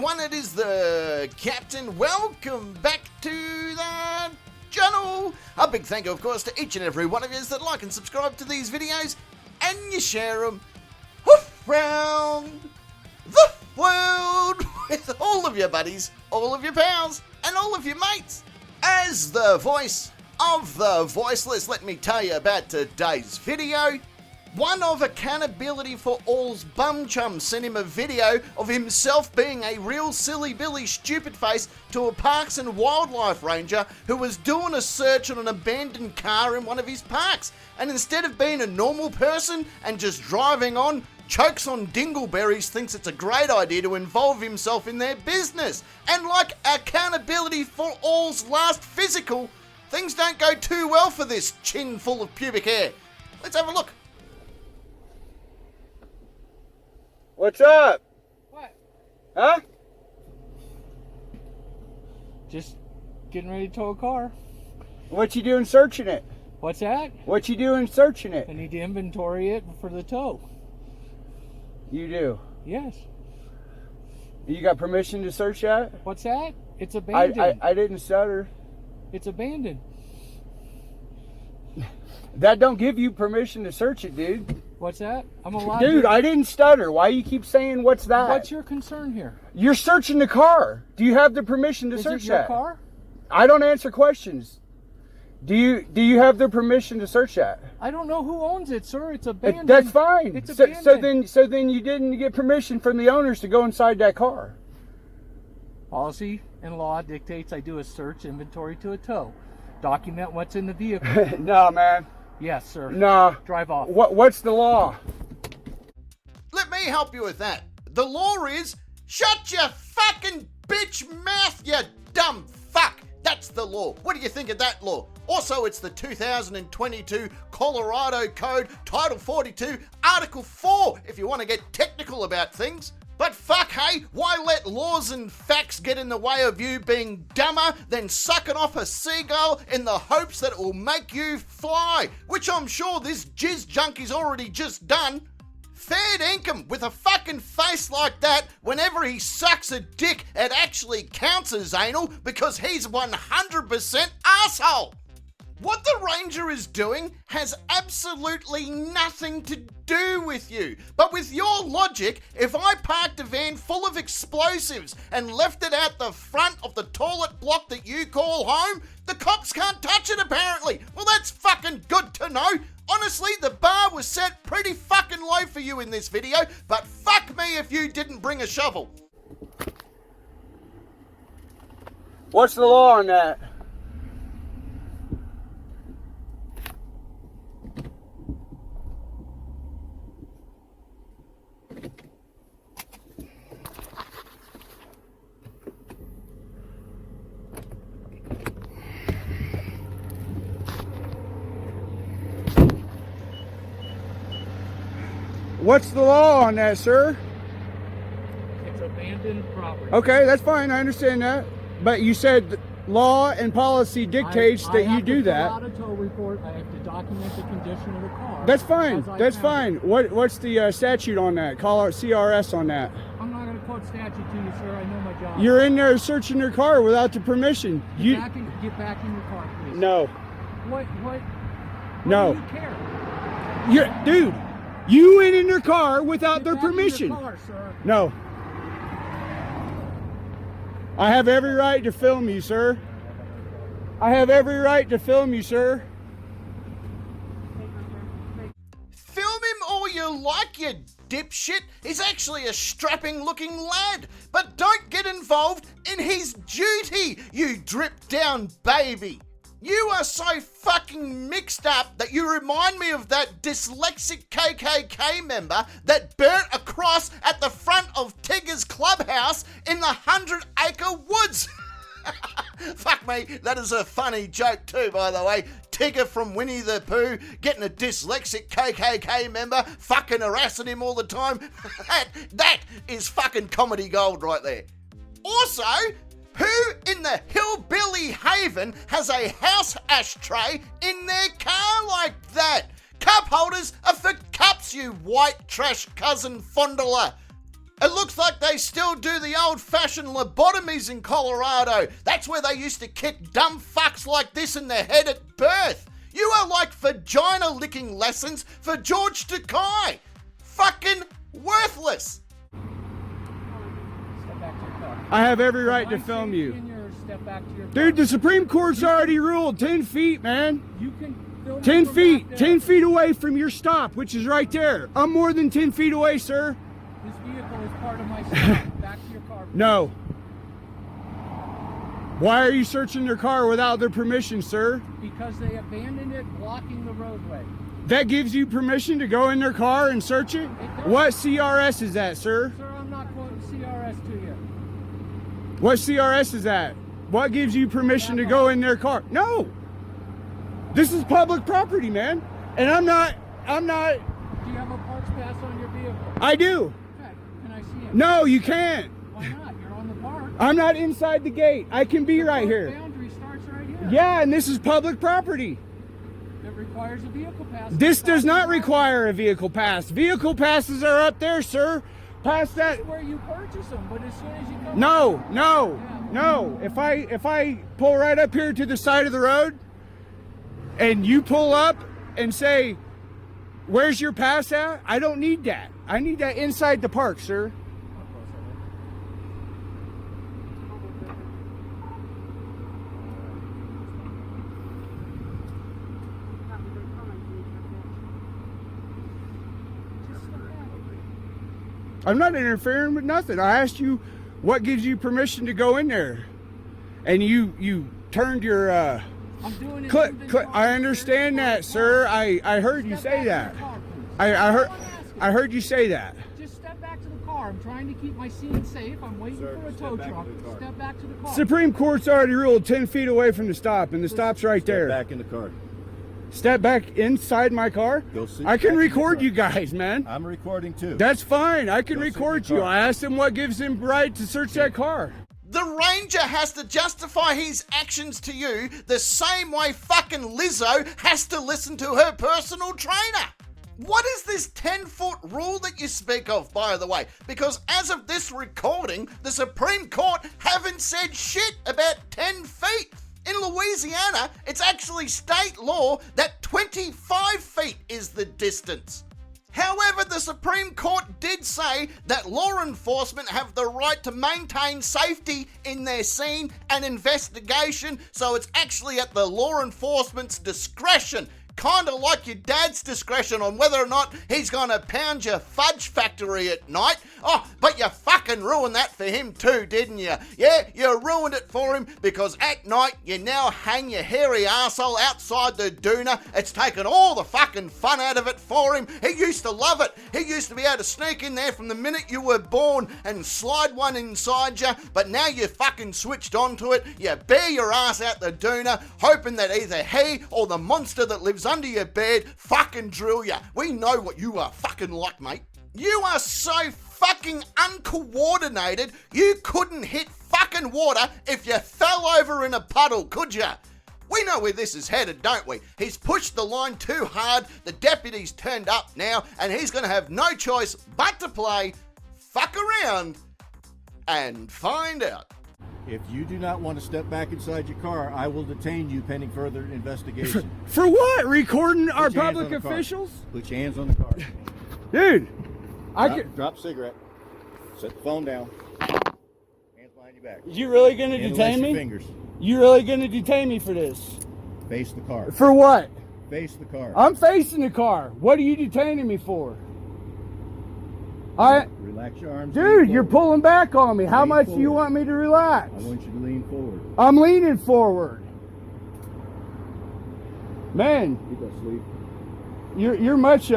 everyone, it is the Captain. Welcome back to the channel. A big thank you, of course, to each and every one of you that like and subscribe to these videos and you share them around the world with all of your buddies, all of your pals, and all of your mates. As the voice of the voiceless, let me tell you about today's video. One of Accountability for All's bum chum sent him a video of himself being a real silly billy stupid face to a Parks and Wildlife ranger who was doing a search on an abandoned car in one of his parks, and instead of being a normal person and just driving on, chokes on dingleberries, thinks it's a great idea to involve himself in their business. And like Accountability for All's last physical, things don't go too well for this chin full of pubic hair. Let's have a look. What's up? What? Huh? Just getting ready to tow a car. What you doing searching it? What's that? What you doing searching it? I need to inventory it for the tow. You do? Yes. You got permission to search that? What's that? It's abandoned. I didn't stutter. It's abandoned. That don't give you permission to search it, dude. What's that? I'm allowed Dude, to... I didn't stutter. Why you keep saying what's that? What's your concern here? You're searching the car. Do you have the permission to search Is it your that? car? I don't answer questions. Do you have the permission to search that? I don't know who owns it, sir. It's abandoned. That's fine. It's So then you didn't get permission from the owners to go inside that car. Policy and law dictates I do a search inventory to a tow. Document what's in the vehicle. No, man. Yes, sir. No. Drive off. What's the law? Let me help you with that. The law is, shut your fucking bitch mouth, you dumb fuck. That's the law. What do you think of that law? Also, it's the 2022 Colorado Code, Title 42, Article 4, if you want to get technical about things. But fuck, hey, why let laws and facts get in the way of you being dumber than sucking off a seagull in the hopes that it will make you fly? Which I'm sure this jizz junkie's already just done. Fair dinkum, with a fucking face like that, whenever he sucks a dick, it actually counts as anal because he's 100% arsehole. What the ranger is doing has absolutely nothing to do with you. But with your logic, if I parked a van full of explosives and left it out the front of the toilet block that you call home, the cops can't touch it apparently. Well, that's fucking good to know. Honestly, the bar was set pretty fucking low for you in this video, but fuck me if you didn't bring a shovel. What's the law on that? What's the law on that, sir? It's abandoned property. Okay, that's fine. I understand that. But you said law and policy dictates that you do that. I have to fill out a tow report. I have to document the condition of the car. That's fine. That's fine. What's the statute on that? Call out CRS on that. I'm not going to quote statute to you, sir. I know my job. You're in there searching your car without the permission. Get back in your car, please. No. What No. do you care? Dude, you went in their car without their Get back in permission. your car, sir. No. I have every right to film you, sir. I have every right to film you, sir. Film him all you like, you dipshit. He's actually a strapping looking lad. But don't get involved in his duty, you drip down baby. You are so fucking mixed up that you remind me of that dyslexic KKK member that burnt a cross at the front of Tigger's clubhouse in the 100-acre woods. Fuck me, that is a funny joke too, by the way. Tigger from Winnie the Pooh getting a dyslexic KKK member, fucking harassing him all the time. That is fucking comedy gold right there. Also, who in the hillbilly haven has a house ashtray in their car like that? Cup holders are for cups, you white trash cousin fondler. It looks like they still do the old-fashioned lobotomies in Colorado. That's where they used to kick dumb fucks like this in the head at birth. You are like vagina-licking lessons for George Takei. Fucking worthless. Step back to your car. I have every right to Mind film safety you. in your step back to your car. Dude, the Supreme Court's already ruled 10 feet, man. You can film 10 from feet. back there. 10 feet away from your stop, which is right there. I'm more than 10 feet away, sir. This vehicle is part of my stop. Back to your car. please. No. Why are you searching their car without their permission, sir? Because they abandoned it, blocking the roadway. That gives you permission to go in their car and search it? does. What CRS is that, sir? Sir, I'm not quoting CRS to you. What CRS is that? What gives you permission to go in their car? No. This is public property, man. And I'm not. Do you have a parks pass on your vehicle? I do. Okay, can I see it? No, you can't. Why not? You're on the park. I'm not inside the gate. I can be The right park here. boundary starts right here. Yeah, and this is public property. It requires a vehicle pass. This to does cross not the road. require a vehicle pass. Vehicle passes are up there, sir. Past that. That's where you purchase them, but as soon as you come No. If I pull right up here to the side of the road and you pull up and say, "Where's your pass at?" I don't need that. I need that inside the park, sir. I'm not interfering with nothing. I asked you what gives you permission to go in there. And you turned your I'm doing it. click. I understand that, sir. I heard you say that. I heard you say that. Just step back to the car. I'm trying to keep my scene safe. I'm waiting for a tow truck. Step back to the car. Supreme Court's already ruled 10 feet away from the stop, and the stop's right there. Back in the car. Step back inside my car? Go sit I can back in the record car. you guys, man. I'm recording too. That's fine. I can Go sit in record the you. car. I asked him what gives him right to search that car. The ranger has to justify his actions to you the same way fucking Lizzo has to listen to her personal trainer. What is this 10-foot rule that you speak of, by the way? Because as of this recording, the Supreme Court haven't said shit about 10 feet. In Louisiana, it's actually state law that 25 feet is the distance. However, the Supreme Court did say that law enforcement have the right to maintain safety in their scene and investigation, so it's actually at the law enforcement's discretion. Kind of like your dad's discretion on whether or not he's going to pound your fudge factory at night. Oh, but you fucking ruined that for him too, didn't you? Yeah, you ruined it for him because at night you now hang your hairy arsehole outside the doona. It's taken all the fucking fun out of it for him. He used to love it. He used to be able to sneak in there from the minute you were born and slide one inside you, but now you fucking switched onto it. You bear your ass out the doona, hoping that either he or the monster that lives under your bed fucking drill you. We know what you are fucking like, mate. You are so fucking uncoordinated, you couldn't hit fucking water if you fell over in a puddle, could ya? We know where this is headed, don't we? He's pushed the line too hard, the deputy's turned up now, and he's gonna have no choice but to play fuck around and find out. If you do not want to step back inside your car, I will detain you pending further investigation. For what? Recording our Put your hands public on the car. officials? Put your hands on the car. Dude, I could. Drop cigarette. Set the phone down. Hands behind your back. You really gonna Interlace detain your me? fingers. You really gonna detain me for this? Face the car. For what? Face the car. I'm facing the car. What are you detaining me for? Relax your arms. lean Dude, you're forward. pulling back on me. How Lean much do you forward. want me to relax? I want you to lean forward. I'm leaning forward. Man, Keep that sleep. you're much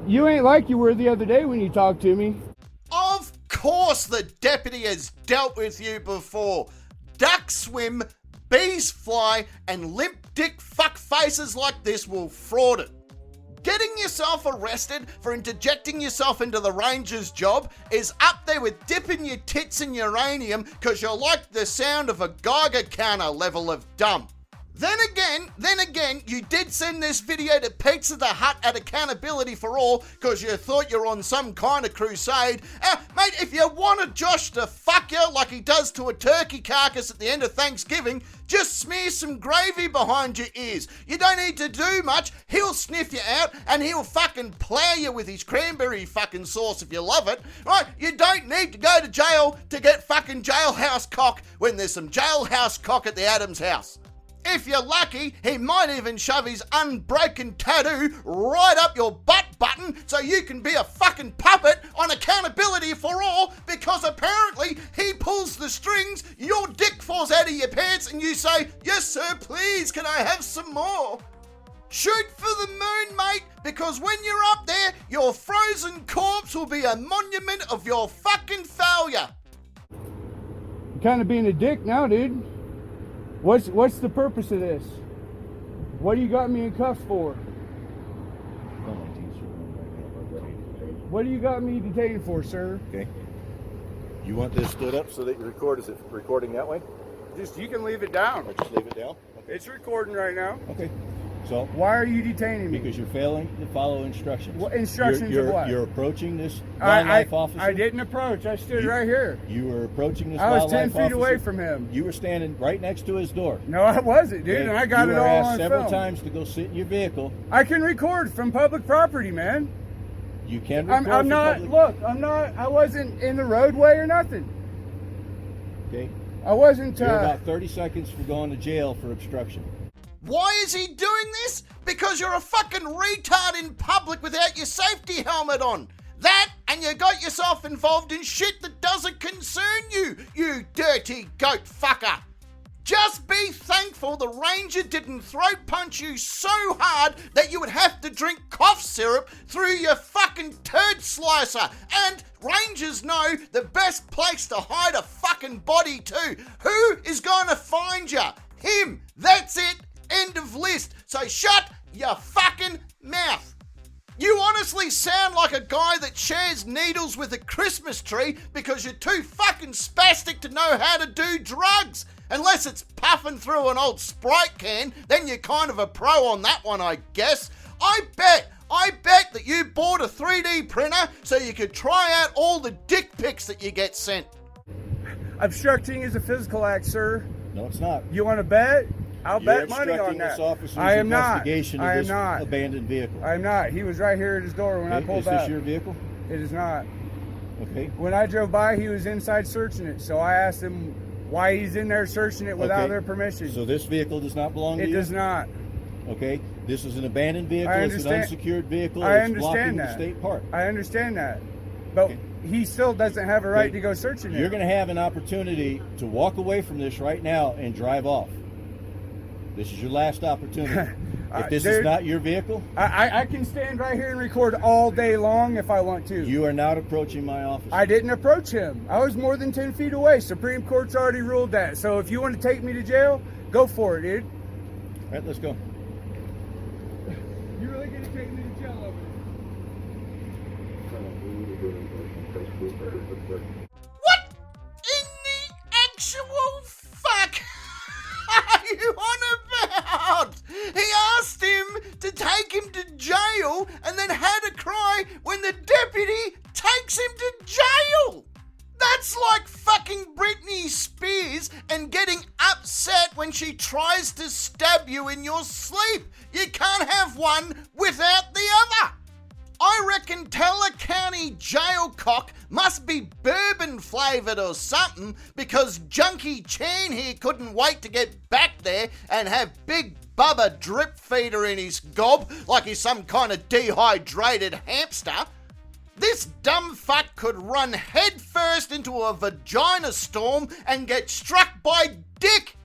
you ain't like you were the other day when you talked to me. Of course the deputy has dealt with you before. Ducks swim, bees fly, and limp dick fuck faces like this will fraud it. Getting yourself arrested for interjecting yourself into the ranger's job is up there with dipping your tits in uranium because you like the sound of a Geiger counter level of dumb. Then again, saying you did send this video to Pizza the Hut at Accountability for All because you thought you're on some kind of crusade. Mate, if you wanted Josh to fuck you like he does to a turkey carcass at the end of Thanksgiving, just smear some gravy behind your ears. You don't need to do much. He'll sniff you out and he'll fucking plough you with his cranberry fucking sauce if you love it. Right? You don't need to go to jail to get fucking jailhouse cock when there's some jailhouse cock at the Adams house. If you're lucky, he might even shove his unbroken tattoo right up your butt button so you can be a fucking puppet on Accountability for All because apparently he pulls the strings, your dick falls out of your pants and you say, "Yes sir, please, can I have some more?" Shoot for the moon, mate, because when you're up there, your frozen corpse will be a monument of your fucking failure. You're kind of being a dick now, dude. What's the purpose of this? What do you got me in cuffs for? What do you got me detained for, sir? Okay. You want this stood up so that you record? Is it recording that way? Just, you can leave it down. Or just leave it down? Okay. It's recording right now. Okay. So, why are you detaining me? because you're failing to follow instructions. What instructions of what? You're approaching this wildlife officer. I didn't approach. I stood right here. You were approaching this I was wildlife 10 feet officer. away from him. You were standing right next to his door. No, I wasn't, dude, Okay? and I got you it were all asked on several film. times to go sit in your vehicle. I can record from public property, man. You can record I'm from not, public... look, I wasn't in the roadway or nothing. Okay. I wasn't, You're about 30 seconds for going to jail for obstruction. Why is he doing this? Because you're a fucking retard in public without your safety helmet on. That, and you got yourself involved in shit that doesn't concern you, you dirty goat fucker. Just be thankful the ranger didn't throat punch you so hard that you would have to drink cough syrup through your fucking turd slicer. And rangers know the best place to hide a fucking body too. Who is going to find you? Him. That's it. End of list. So shut your fucking mouth. You honestly sound like a guy that shares needles with a Christmas tree because you're too fucking spastic to know how to do drugs. Unless it's puffing through an old Sprite can, then you're kind of a pro on that one, I guess. I bet that you bought a 3D printer so you could try out all the dick pics that you get sent. Obstructing is a physical act, sir. No, it's not. You want to bet? I'll You're bet money on obstructing that. this officer's I am not. investigation of I am this not. abandoned vehicle. I'm not. He was right here at his door when I Okay, pulled is back. this your vehicle? It is not. Okay. When I drove by, he was inside searching it. So I asked him why he's in there searching it without Okay. their permission. So this vehicle does not belong to It you? does not. Okay. This is an abandoned vehicle. I It's an understand. unsecured vehicle. I It's blocking understand the that. state park. I understand that. But Okay. he still doesn't have a right Okay. to go searching it. You're going to have an opportunity to walk away from this right now and drive off. This is your last opportunity. If this is dude, not your vehicle, I can stand right here and record all day long if I want to. you are not approaching my office. I didn't approach him. I was more than 10 feet away. Supreme Court's already ruled that. So if you want to take me to jail, go for it, dude. All right, let's go. You really gonna take me to jail over What in the actual fuck are you on about? He asked him to take him to jail and then had a cry when the deputy takes him to jail. That's like fucking Britney Spears and getting upset when she tries to stab you in your sleep. You can't have one without the other. I reckon Teller County jail cock must be bourbon flavoured or something because Junkie Chan here couldn't wait to get back there and have Big Bubba drip feeder in his gob like he's some kind of dehydrated hamster. This dumb fuck could run headfirst into a vagina storm and get struck by dick.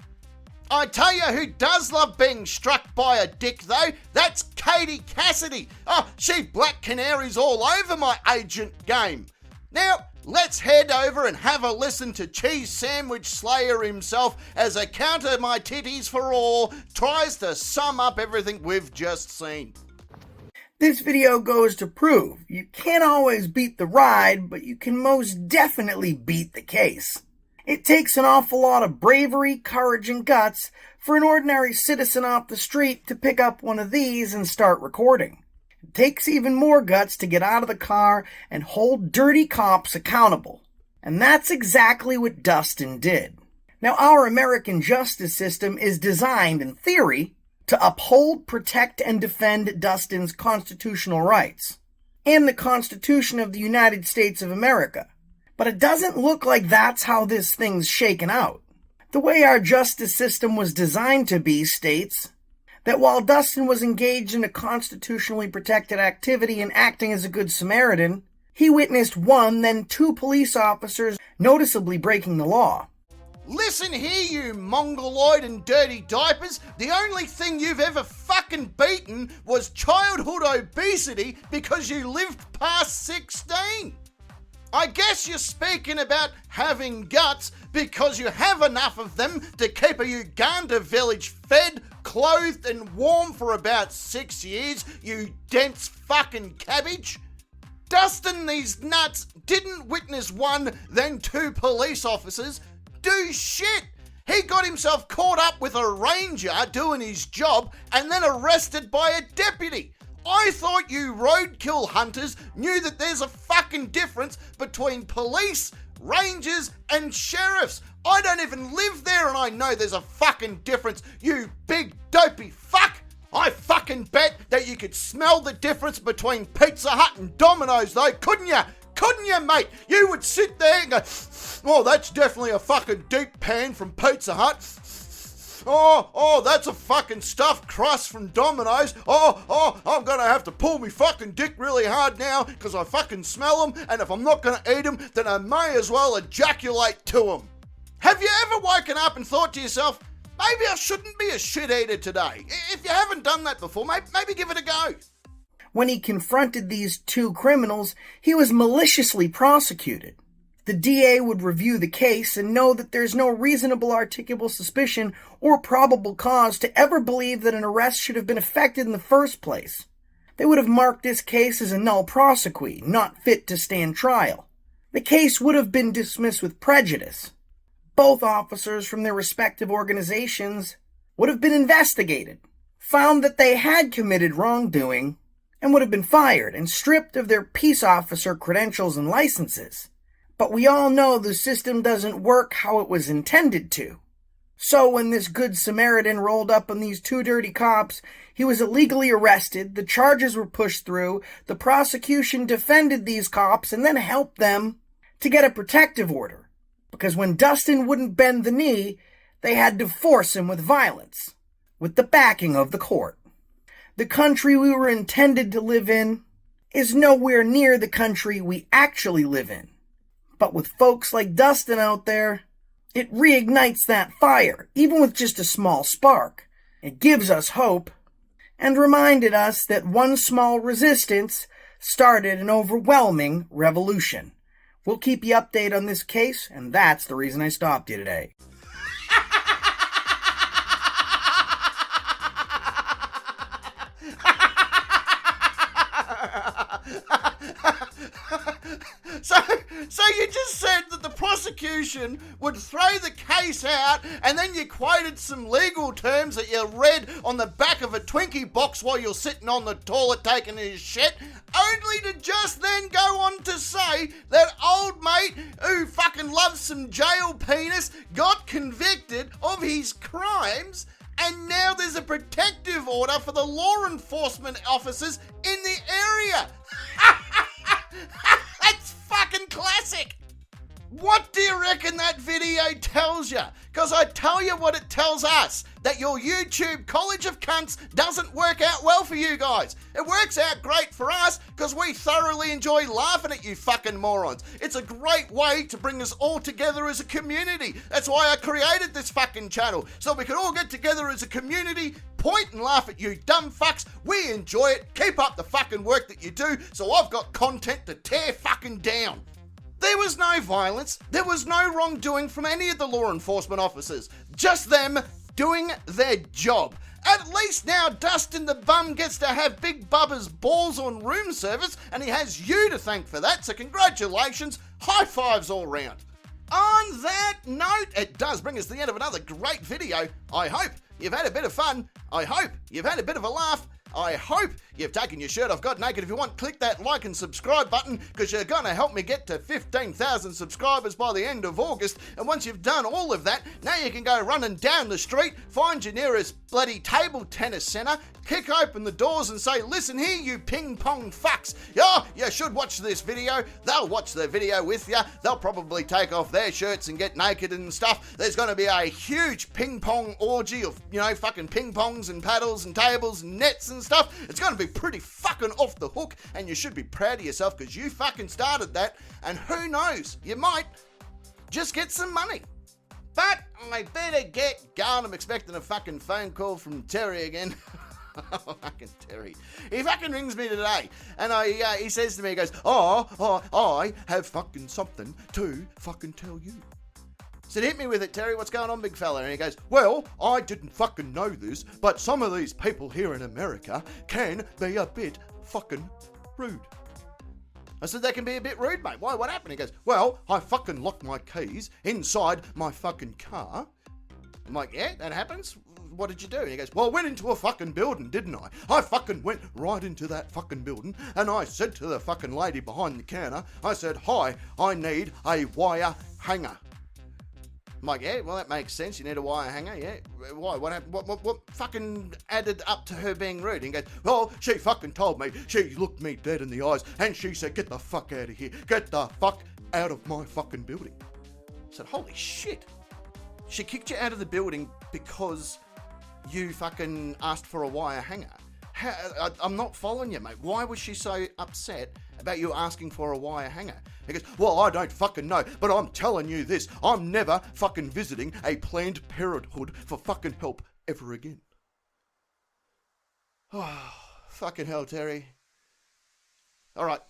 I tell you who does love being struck by a dick though, that's Katie Cassidy. Oh, she black canaries all over my agent game. Now, let's head over and have a listen to Cheese Sandwich Slayer himself as a Counter My Titties for All tries to sum up everything we've just seen. This video goes to prove you can't always beat the ride, but you can most definitely beat the case. It takes an awful lot of bravery, courage, and guts for an ordinary citizen off the street to pick up one of these and start recording. It takes even more guts to get out of the car and hold dirty cops accountable. And that's exactly what Dustin did. Now, our American justice system is designed, in theory, to uphold, protect, and defend Dustin's constitutional rights and the Constitution of the United States of America. But it doesn't look like that's how this thing's shaken out. The way our justice system was designed to be states that while Dustin was engaged in a constitutionally protected activity and acting as a good Samaritan, he witnessed one, then two police officers noticeably breaking the law. Listen here, you mongoloid and dirty diapers. The only thing you've ever fucking beaten was childhood obesity because you lived past 16. I guess you're speaking about having guts because you have enough of them to keep a Uganda village fed, clothed and warm for about 6 years, you dense fucking cabbage. Dustin, these nuts, didn't witness one, then two police officers do shit. He got himself caught up with a ranger doing his job and then arrested by a deputy. I thought you roadkill hunters knew that there's a fucking difference between police, rangers, and sheriffs. I don't even live there and I know there's a fucking difference, you big dopey fuck. I fucking bet that you could smell the difference between Pizza Hut and Domino's though, couldn't you? Couldn't you, mate? You would sit there and go, oh, that's definitely a fucking deep pan from Pizza Hut. Oh, that's a fucking stuffed crust from Domino's. Oh, I'm gonna have to pull me fucking dick really hard now because I fucking smell them, and if I'm not gonna eat them, then I may as well ejaculate to them. Have you ever woken up and thought to yourself, maybe I shouldn't be a shit eater today? If you haven't done that before, maybe give it a go. When he confronted these two criminals, he was maliciously prosecuted. The DA would review the case and know that there's no reasonable articulable suspicion or probable cause to ever believe that an arrest should have been effected in the first place. They would have marked this case as a null prosequi, not fit to stand trial. The case would have been dismissed with prejudice. Both officers from their respective organizations would have been investigated, found that they had committed wrongdoing, and would have been fired and stripped of their peace officer credentials and licenses. But we all know the system doesn't work how it was intended to. So when this good Samaritan rolled up on these two dirty cops, he was illegally arrested, the charges were pushed through, the prosecution defended these cops and then helped them to get a protective order. Because when Dustin wouldn't bend the knee, they had to force him with violence, with the backing of the court. The country we were intended to live in is nowhere near the country we actually live in. But with folks like Dustin out there, it reignites that fire, even with just a small spark. It gives us hope, and reminded us that one small resistance started an overwhelming revolution. We'll keep you updated on this case, and that's the reason I stopped you today. So you just said that the prosecution would throw the case out and then you quoted some legal terms that you read on the back of a Twinkie box while you're sitting on the toilet taking his shit, only to just then go on to say that old mate who fucking loves some jail penis got convicted of his crimes and now there's a protective order for the law enforcement officers in the area. That's fucking classic. What do you reckon that video tells you? Because I tell you what it tells us, that your YouTube college of cunts doesn't work out well for you guys. It works out great for us because we thoroughly enjoy laughing at you fucking morons. It's a great way to bring us all together as a community. That's why I created this fucking channel, so we could all get together as a community, point and laugh at you dumb fucks. We enjoy it. Keep up the fucking work that you do, so I've got content to tear fucking down. There was no violence, there was no wrongdoing from any of the law enforcement officers, just them doing their job. At least now Dustin the bum gets to have Big Bubba's balls on room service and he has you to thank for that, so congratulations, high fives all round. On that note, it does bring us to the end of another great video. I hope you've had a bit of fun. I hope you've had a bit of a laugh. I hope you've taken your shirt off, got naked. If you want, click that like and subscribe button, because you're going to help me get to 15,000 subscribers by the end of August. And once you've done all of that, now you can go running down the street, find your nearest bloody table tennis centre, kick open the doors and say, listen here, you ping pong fucks. Yeah, you should watch this video. They'll watch the video with you. They'll probably take off their shirts and get naked and stuff. There's going to be a huge ping pong orgy of, fucking ping pongs and paddles and tables and nets and stuff. It's going to be pretty fucking off the hook, and you should be proud of yourself because you fucking started that, and who knows, you might just get some money. But I better get going. I'm expecting a fucking phone call from Terry again. Fucking Terry. He fucking rings me today, and he says to me, he goes, I have fucking something to fucking tell you. I said, hit me with it, Terry. What's going on, big fella? And he goes, well, I didn't fucking know this, but some of these people here in America can be a bit fucking rude. I said, they can be a bit rude, mate. Why? What happened? He goes, well, I fucking locked my keys inside my fucking car. I'm like, yeah, that happens? What did you do? And he goes, well, I went into a fucking building, didn't I? I fucking went right into that fucking building, and I said to the fucking lady behind the counter, I said, hi, I need a wire hanger. I'm like, yeah, well, that makes sense. You need a wire hanger, yeah. Why? What happened? What fucking added up to her being rude? And he goes, well, she fucking told me. She looked me dead in the eyes, and she said, get the fuck out of here. Get the fuck out of my fucking building. I said, holy shit. She kicked you out of the building because you fucking asked for a wire hanger. I'm not following you, mate. Why was she so upset about you asking for a wire hanger? He goes, well, I don't fucking know, but I'm telling you this. I'm never fucking visiting a Planned Parenthood for fucking help ever again. Oh, fucking hell, Terry. All right.